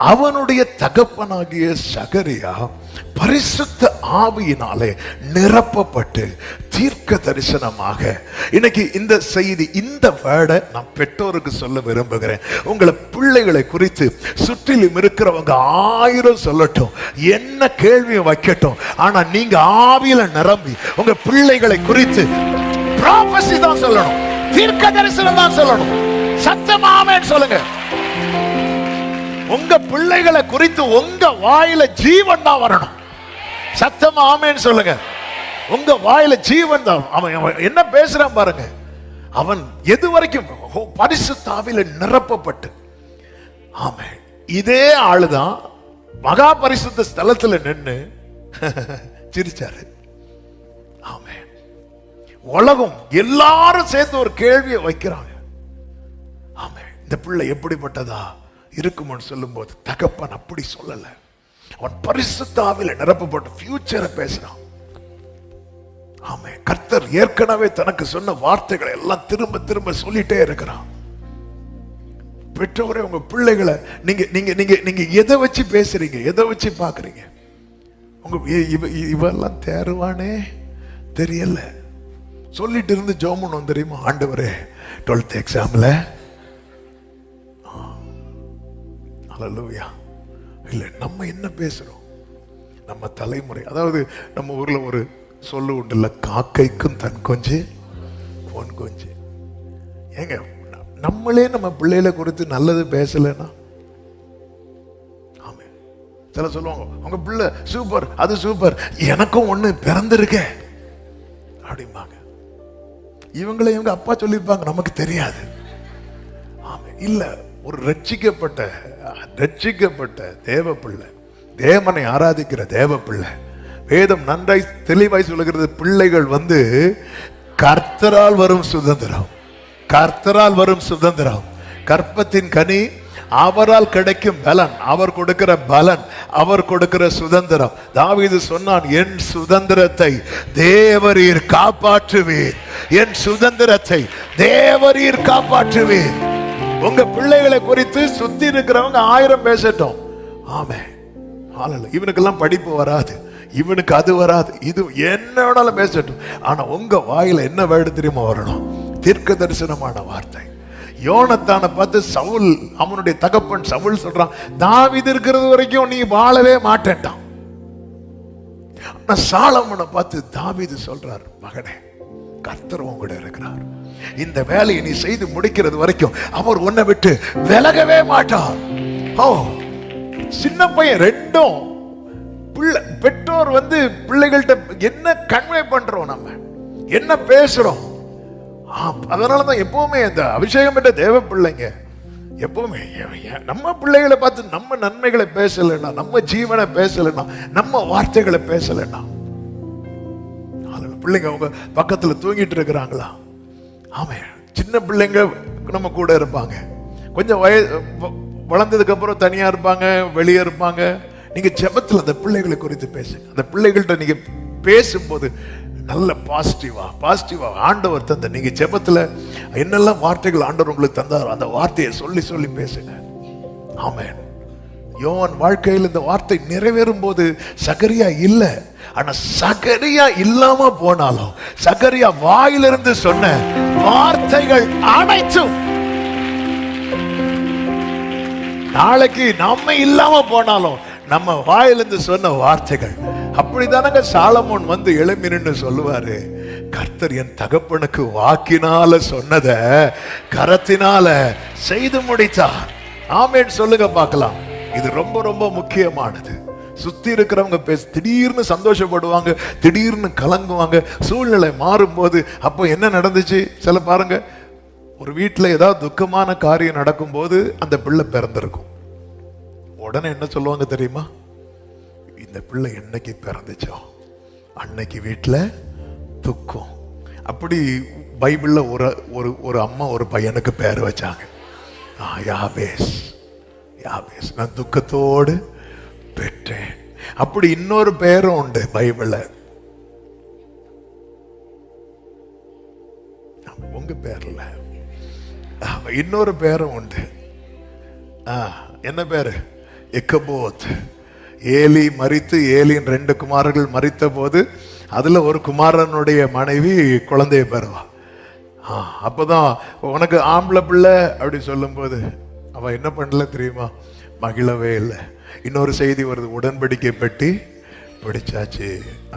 அவனுடைய தகப்பனாகிய சகரியா பரிசுத்த ஆவியினாலே நிரப்பப்பட்டு தீர்க்க தரிசனமாக, இன்னைக்கு இந்த செய்தி, இந்த வேர்டை நான் பெற்றோருக்கு சொல்ல விரும்புகிறேன். உங்களை பிள்ளைகளை குறித்து சுற்றிலும் இருக்கிறவங்க 1000 சொல்லட்டும், என்ன கேள்வியை வைக்கட்டும், ஆனா நீங்க ஆவியில நிரம்பி உங்க பிள்ளைகளை குறித்து ப்ராபசி தான் சொல்லணும், தீர்க்க தரிசனம் தான் சொல்லணும். சத்தமாமேன்னு சொல்லுங்க. உங்க பிள்ளைகளை குறித்து உங்க வாயில ஜீவன் தான் வரணும். சத்தமா ஆமேன்னு சொல்லுங்க. உங்க வாயில ஜீவன் தான். அவன் என்ன பேசுறான் பாருங்க. அவன் எது வரைக்கும் பரிசுத்த ஆவியில நிரப்பப்பட்டு, ஆமென். இதே ஆளுதான் மகா பரிசுத்த ஸ்தலத்துல நின்னு சிரிச்சாரு. ஆமென். உலகம் எல்லாரும் சேர்ந்து ஒரு கேள்வியை வைக்கிறாங்க. ஆமென். இந்த பிள்ளை எப்படிப்பட்டதா இருக்கும்னு சொல்லும் போது தகப்பன் அப்படி சொல்லல. அவன் பரிசுத்த ஆவியில நிரப்பப்பட்டு ஃபியூச்சரை பேசுறான். ஆமென். கர்த்தர் ஏற்கனவே தனக்கு சொன்ன வார்த்தைகளை எல்லாம் திரும்ப திரும்ப சொல்லிட்டே இருக்கிறான். பெற்றவரே, உங்க பிள்ளைகளை நீங்க நீங்க நீங்க நீங்க எதை வச்சு பேசுறீங்க, எதை வச்சு பாக்குறீங்க? உங்க இவெல்லாம் தேர்வானே தெரியல சொல்லிட்டு இருந்து ஜோமன் தெரியுமா? ஆண்டவரே 12th எக்ஸாம்ல அல்லேலூயா. இல்ல, நம்ம என்ன பேசுறோம்? நம்ம தலைமுறை, அதாவது நம்ம ஊர்ல ஒரு சொல்லு உண்டுல்ல, காக்கைக்கும் தன் கொஞ்சு பொன் கொஞ்சு. ஏங்க, நம்மளே நம்ம பிள்ளைகளை குறித்து நல்லது பேசலன்னா, ஆமே, சில சொல்லுவாங்க உங்க பிள்ளை சூப்பர், அது சூப்பர், எனக்கும் ஒண்ணு பிறந்திருக்க அப்படிம்பாங்க. இவங்களை இவங்க அப்பா சொல்லியிருப்பாங்க, நமக்கு தெரியாது. ஆமே, இல்ல, ஒரு ரட்சிக்கப்பட்ட தேவ பிள்ளை, தேவனை ஆராதிக்கிற தேவ பிள்ளை, வேதம் நன்றாய் தெளிவாய் சொல்லுகிறது, பிள்ளைகள் கர்த்தரால் வரும் சுதந்திரம், கர்த்தரால் வரும் சுதந்திரம், கற்பத்தின் கனி அவரால் கிடைக்கும் பலன், அவர் கொடுக்கிற பலன், அவர் கொடுக்கிற சுதந்திரம். தாவீது சொன்னான், என் சுதந்திரத்தை தேவரீர் காப்பாற்றுவீர், என் சுதந்திரத்தை தேவரீர் காப்பாற்றுவீர். உங்க பிள்ளைகளை குறித்து சுத்தி இருக்கிறவங்க 1000 பேசட்டும். ஆமே, இவனுக்கெல்லாம் படிப்பு வராது, இவனுக்கு அது வராது, இது என்ன வேணாலும் பேசட்டும். ஆனா உங்க வாயில என்ன வேர்டு தெரியுமா வரணும்? தீர்க்க தரிசனமான வார்த்தை. யோனத்தானை பார்த்து சவுல், அவனுடைய தகப்பன் சவுல் சொல்றான், தாவீது இருக்கிறது வரைக்கும் நீ வாழவே மாட்டேன்ட்டான். ஆனா சாலமோனை பார்த்து தாவீது சொல்றார், மகனே, கர்த்தர் உங்கூட இருக்கிறார், இந்த வேலையை நீ செய்து முடிக்கிறது வரைக்கும் அவர் உன்னை விட்டு விலகவே மாட்டார். ஓ, சின்ன பையன் ரெண்டும் பெற்றோர் பிள்ளைகள்கிட்ட என்ன கன்வே பண்றோம், நம்ம என்ன பேசுறோம். அதனாலதான் எப்பவுமே இந்த அபிஷேகம் பெற்ற தேவ பிள்ளைங்க எப்பவுமே நம்ம பிள்ளைகளை பார்த்து நம்ம நன்மைகளை பேசலைன்னா, நம்ம ஜீவனை பேசலைன்னா, நம்ம வார்த்தைகளை பேசலைன்னா, பிள்ளைங்க அவங்க பக்கத்துல தூங்கிட்டு இருக்கிறாங்களா? ஆமே, சின்ன பிள்ளைங்க நம்ம கூட இருப்பாங்க, கொஞ்சம் வளர்ந்ததுக்கு அப்புறம் தனியா இருப்பாங்க, வெளியே இருப்பாங்க. நீங்க ஜெபத்துல அந்த பிள்ளைகளை குறித்து பேசுங்க. அந்த பிள்ளைகள்கிட்ட நீங்க பேசும்போது நல்ல பாசிட்டிவா ஆண்டவர் தந்த, நீங்க ஜெபத்துல என்னெல்லாம் வார்த்தைகள் ஆண்டவர் உங்களுக்கு தந்தாரோ அந்த வார்த்தையை சொல்லி சொல்லி பேசுங்க. ஆமென். யோவான் வாழ்க்கையில் இந்த வார்த்தை நிறைவேறும் போது சகரியா இல்ல, ஆனா சகரியா இல்லாம போனாலும் சகரியா வாயிலிருந்து சொன்ன வார்த்தைகள் அனைத்தும் நாளைக்கு நம்ம இல்லாம போனாலும் நம்ம வாயிலிருந்து சொன்ன வார்த்தைகள் அப்படிதானங்க. சாலமோன் எழுமின்னு சொல்லுவாரு, கர்த்தர் என் தகப்பனுக்கு வாக்கினால சொன்னத கரத்தினால செய்து முடித்தார். ஆமென் சொல்லுங்க பார்க்கலாம். இது ரொம்ப ரொம்ப முக்கியமானது. சுத்தி இருக்கிறவங்க திடீர்னு சந்தோஷப்படுவாங்க, திடீர்னு கலங்குவாங்க, சூழ்நிலை மாறும்போது. அப்போ என்ன நடந்துச்சு? சில பாருங்க, ஒரு வீட்டில் ஏதாவது துக்கமான காரியம் நடக்கும் போது அந்த பிள்ளை பிறந்திருக்கும். உடனே என்ன சொல்லுவாங்க தெரியுமா? இந்த பிள்ளை என்னைக்கு பிறந்துச்சோ அன்னைக்கு வீட்டில் துக்கம். அப்படி பைபிள்ல ஒரு அம்மா ஒரு பையனுக்கு பேர் வச்சாங்க, யாபேஸ். நான் துக்கத்தோடு பெற்றேன். அப்படி இன்னொரு பேரும் உண்டு பைபிள்ல. உங்க பேர்ல இன்னொரு பேரும் உண்டு. என்ன பேரு? இக்கபோத். ஏலி மரித்து, ஏலியின் 2 குமாரர்கள் மரித்த போது அதுல ஒரு குமாரனுடைய மனைவி குழந்தைய பெறுவா. அப்பதான் உனக்கு ஆம்பளை பிள்ளை அப்படி சொல்லும் போது அவ என்ன பண்ணல தெரியுமா? மகிழவே இல்லை. இன்னொரு செய்தி வருது, உடன்படிக்கை பெட்டி பிடிச்சாச்சு.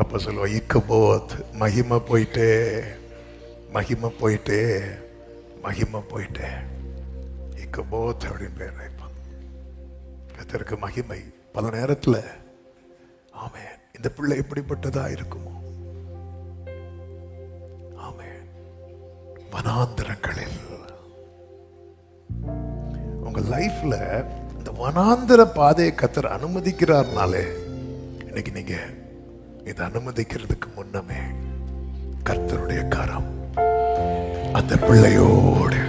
அப்ப சொல்லுவா, இக்கபோத், மகிமை போயிட்டே, மகிமை போயிட்டே, மகிமை போயிட்டே, இக்கபோத் அப்படின்னு பேர் வைப்பான். கர்த்தருக்கு மகிமை. பல நேரத்துல ஆமென், இந்த பிள்ளை எப்படிப்பட்டதா இருக்குமோ. ஆமென். வனாந்திரங்களில் உங்க லைஃப்ல இந்த வனாந்திர பாதையை கர்த்தர் அனுமதிக்கிறார்னாலே, இன்னைக்கு நீங்க இதை அனுமதிக்கிறதுக்கு முன்னமே கர்த்தருடைய கரம் அந்த பிள்ளையோடு